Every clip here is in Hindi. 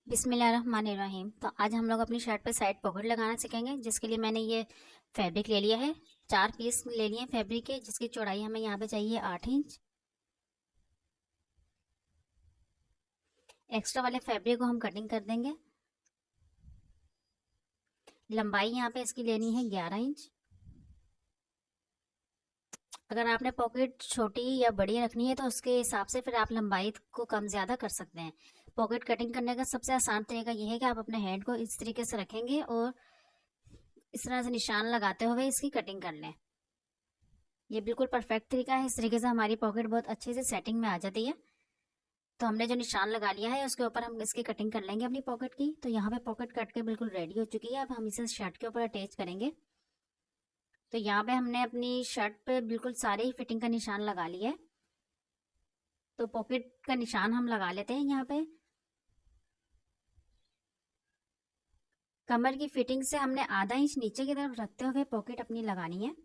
बिस्मिल्लाहिर्रहमानिर्रहीम। तो आज हम लोग अपनी शर्ट पे साइड पॉकेट लगाना सीखेंगे, जिसके लिए मैंने ये फैब्रिक ले लिया है। 4 पीस ले लिए हैं फैब्रिक के, जिसकी चौड़ाई हमें यहाँ पे चाहिए 8 इंच। एक्स्ट्रा वाले फैब्रिक को हम कटिंग कर देंगे। लंबाई यहाँ पे इसकी लेनी है 11 इंच। अगर आपने पॉकेट छोटी या बड़ी रखनी है तो उसके हिसाब से फिर आप लंबाई को कम ज़्यादा कर सकते हैं। पॉकेट कटिंग करने का सबसे आसान तरीका यह है कि आप अपने हैंड को इस तरीके से रखेंगे और इस तरह से निशान लगाते हुए इसकी कटिंग कर लें। ये बिल्कुल परफेक्ट तरीका है। इस तरीके से हमारी पॉकेट बहुत अच्छे से सेटिंग में आ जाती है। तो हमने जो निशान लगा लिया है उसके ऊपर हम इसकी कटिंग कर लेंगे अपनी पॉकेट की। तो यहाँ पे पॉकेट कट के बिल्कुल रेडी हो चुकी है। अब हम इसे शर्ट के ऊपर अटैच करेंगे। तो यहाँ पे हमने अपनी शर्ट पे बिल्कुल सारे ही फिटिंग का निशान लगा लिया है। तो पॉकेट का निशान हम लगा लेते हैं। यहाँ पे कमर की फिटिंग से हमने आधा इंच नीचे की तरफ रखते हुए पॉकेट अपनी लगानी है।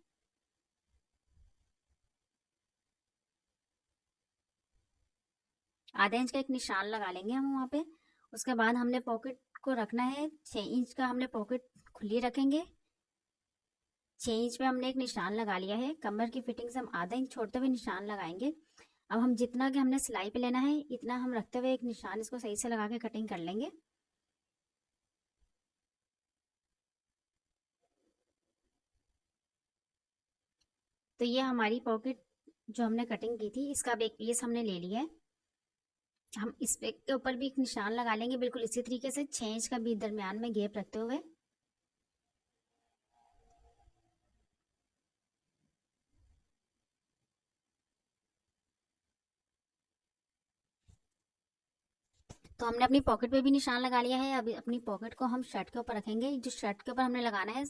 आधा इंच का एक निशान लगा लेंगे हम वहाँ पे। उसके बाद हमने पॉकेट को रखना है 6 इंच का। हमने पॉकेट खुली रखेंगे। 6 इंच पे हमने एक निशान लगा लिया है। कमर की फिटिंग से हम आधा इंच छोड़ते हुए निशान लगाएंगे। अब हम जितना कि हमने सिलाई पे लेना है इतना हम रखते हुए एक निशान इसको सही से लगा के कटिंग कर लेंगे। तो ये हमारी पॉकेट जो हमने कटिंग की थी इसका अब एक पीस हमने ले लिया है। हम इस पे के ऊपर भी एक निशान लगा लेंगे बिल्कुल इसी तरीके से 6 इंच का भी दरमियान में गैप रखते हुए। तो हमने अपनी पॉकेट पे भी निशान लगा लिया है। अभी अपनी पॉकेट को हम शर्ट के ऊपर रखेंगे। जो शर्ट के ऊपर हमने लगाना है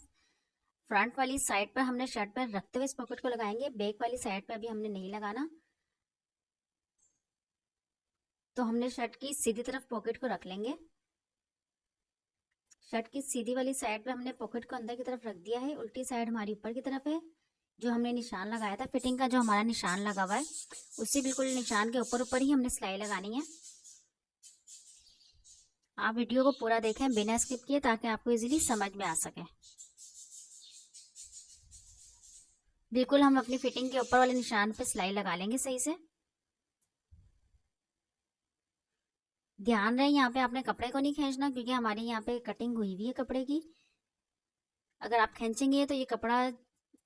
फ्रंट वाली साइड पर हमने शर्ट पर रखते हुए इस पॉकेट को लगाएंगे। बैक वाली साइड पर भी हमने नहीं लगाना। तो हमने शर्ट की सीधी तरफ पॉकेट को रख लेंगे। शर्ट की सीधी वाली साइड पे हमने पॉकेट को अंदर की तरफ रख दिया है। उल्टी साइड हमारी ऊपर की तरफ है। जो हमने निशान लगाया था फिटिंग का, जो हमारा निशान लगा हुआ है उसी बिल्कुल निशान के ऊपर ऊपर ही हमने सिलाई लगानी है। आप वीडियो को पूरा देखें बिना स्किप किए, ताकि आपको इजीली समझ में आ सके। बिल्कुल हम अपनी फिटिंग के ऊपर वाले निशान पे सिलाई लगा लेंगे सही से। ध्यान रहे यहाँ पे आपने कपड़े को नहीं खींचना, क्योंकि हमारी यहाँ पे कटिंग हुई हुई है कपड़े की। अगर आप खींचेंगे तो ये कपड़ा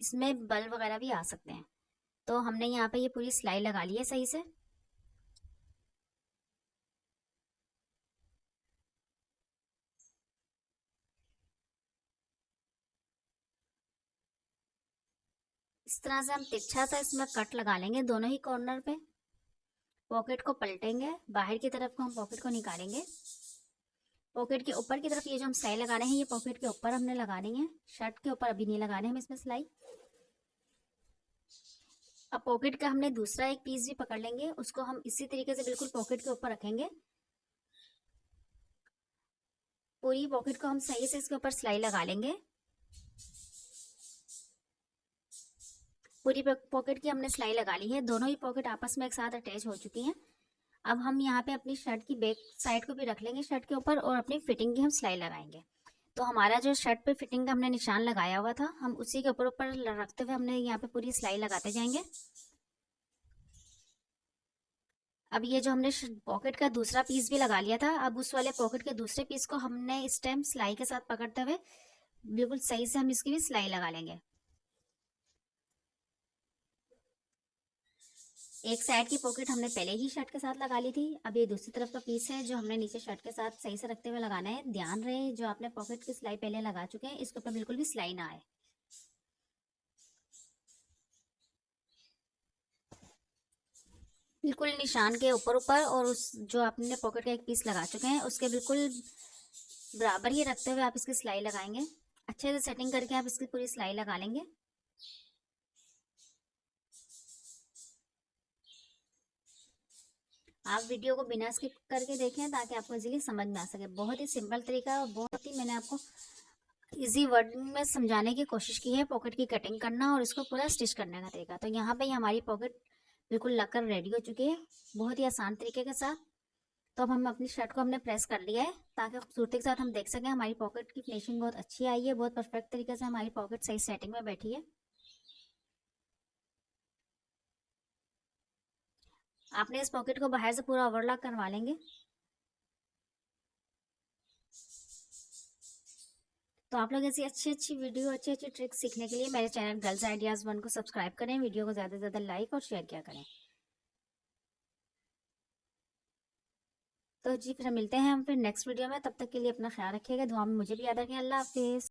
इसमें बल वगैरह भी आ सकते हैं। तो हमने यहाँ पे ये पूरी सिलाई लगा ली है सही से। इस तरह से हम तिरछा सा इसमें कट लगा लेंगे दोनों ही कॉर्नर पे। पॉकेट को पलटेंगे, बाहर की तरफ को हम पॉकेट को निकालेंगे। पॉकेट के ऊपर की तरफ ये जो हम सिलाई लगा रहे हैं ये पॉकेट के ऊपर हमने लगानी है। शर्ट के ऊपर अभी नहीं लगाने हम इसमें सिलाई। अब पॉकेट का हमने दूसरा एक पीस भी पकड़ लेंगे, उसको हम इसी तरीके से बिल्कुल पॉकेट के ऊपर रखेंगे। पूरी पॉकेट को हम सही से इसके ऊपर सिलाई लगा लेंगे। पूरी पॉकेट की हमने सिलाई लगा ली है। दोनों ही पॉकेट आपस में एक साथ अटैच हो चुकी हैं। अब हम यहाँ पे अपनी शर्ट की बैक साइड को भी रख लेंगे शर्ट के ऊपर, और अपनी फिटिंग की हम सिलाई लगाएंगे। तो हमारा जो शर्ट पे फिटिंग का हमने निशान लगाया हुआ था हम उसी के ऊपर ऊपर रखते हुए हमने यहाँ पे पूरी सिलाई लगाते जाएंगे। अब ये जो हमने पॉकेट का दूसरा पीस भी लगा लिया था, अब उस वाले पॉकेट के दूसरे पीस को हमने इस टाइम सिलाई के साथ पकड़ते हुए बिल्कुल सही से हम इसकी भी सिलाई लगा लेंगे। एक साइड की पॉकेट हमने पहले ही शर्ट के साथ लगा ली थी। अब ये दूसरी तरफ का पीस है जो हमने नीचे शर्ट के साथ सही से रखते हुए लगाना है। ध्यान रहे जो आपने पॉकेट की सिलाई पहले लगा चुके हैं इसके ऊपर बिल्कुल भी सिलाई ना आए। बिल्कुल निशान के ऊपर ऊपर और उस जो आपने पॉकेट का एक पीस लगा चुके हैं उसके बिल्कुल बराबर ही रखते हुए आप इसकी सिलाई लगाएंगे। अच्छे से सेटिंग करके आप इसकी पूरी सिलाई लगा लेंगे। आप वीडियो को बिना स्किप करके देखें ताकि आपको इजीली समझ में आ सके। बहुत ही सिंपल तरीका है और बहुत ही मैंने आपको इजी वर्ड में समझाने की कोशिश की है पॉकेट की कटिंग करना और इसको पूरा स्टिच करने का तरीका। तो यहाँ पे हमारी पॉकेट बिल्कुल लगकर रेडी हो चुकी है बहुत ही आसान तरीके के साथ। तो अब हम अपनी शर्ट को हमने प्रेस कर लिया है ताकि खूबसूरती के साथ हम देख सकें हमारी पॉकेट की फिनिशिंग बहुत अच्छी आई है, बहुत परफेक्ट तरीके से हमारी पॉकेट सही सेटिंग में बैठी है। आपने इस पॉकेट को बाहर से पूरा ओवरलॉक करवा लेंगे। तो आप लोग ऐसी अच्छी अच्छी वीडियो, अच्छी अच्छी ट्रिक्स सीखने के लिए मेरे चैनल गर्ल्स आइडियाज़ 1 को सब्सक्राइब करें, वीडियो को ज़्यादा से ज़्यादा लाइक और शेयर किया करें। तो जी फिर मिलते हैं हम फिर नेक्स्ट वीडियो में, तब तक के लिए अपना ख्याल रखिएगा, दुआ में मुझे भी याद रखें। अल्लाह हाफिज़।